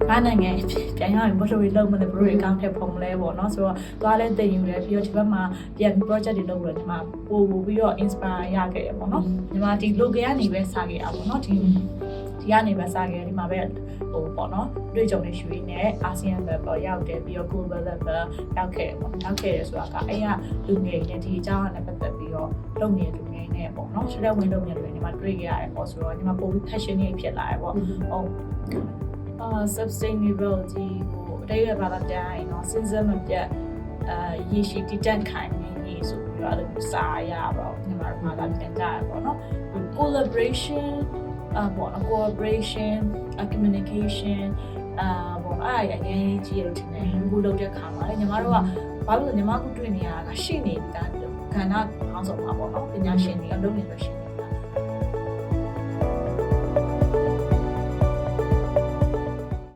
ငါနိုင်ငံပြန်ရောက်ရင်ဘယ်လိုလုပ်မလဲဘယ်လိုအကောင့်ထည့်ဖုံးလဲပေါ့နော်ဆိုတော့သွားလဲတင်ယူတယ်ပြီးတော့ဒီဘက်မှာပြန် project တွေလုပ်လို့ဒီမှာပို့ပြီးတော့ inspire ရခဲ့ရပေါ့နော်ဒီမှာဒီ local ကနေပဲစခဲ့ရပေါ့နော်ဒီကနေပဲစခဲ့ဒီမှာပဲဟိုပေါ့နော်တွေ့ကြုံနေရွှေနဲ့ ASEAN level ရောက်တယ်ပြီးတော့ global level ရောက်ခဲ့ပေါ့ရောက်ခဲ့ရဆိုတာကအဲ့ကလူငယ်နဲ့ဒီအကြောင်းနဲ့ပတ်သက်ပြီးတော့လုပ်နေတဲ့လူငယ်နဲ့ပေါ့နော်ဆက်လက်ဝင်လုပ်နေတယ်ဒီမှာတွေ့ရရတယ်ပေါ့ဆိုတော့ဒီမှာပိုပြီး passion တွေဖြစ်လာရပေါ့ဟုတ်sustainability ကိုအတိတ်ဘာသာပြန်ရင်တော့စဉ်းစားမပြတ်ရေရှည်တည်တံ့ခိုင်နေဆိုပြီးတော့အဲ့လိုစာရပါတော့ဒီမှာဘာသာပြန်ကြရပေါ့နော် collaboration ပေါ့နော် cooperation communication ပေါ့အဲ့အရင်ကြီးလို့ထင်တယ်ခုလုပ်တဲ့ခါမှာလေညီမတို့ကဘာလို့လဲညီမခုတွေ့နေရတာကရှိနေပြီဒါကဏ္ဍအောင်ဆုံးပါပေါ့နော်ပညာရှင်တွေအလုပ်နေလို့ရှိနေ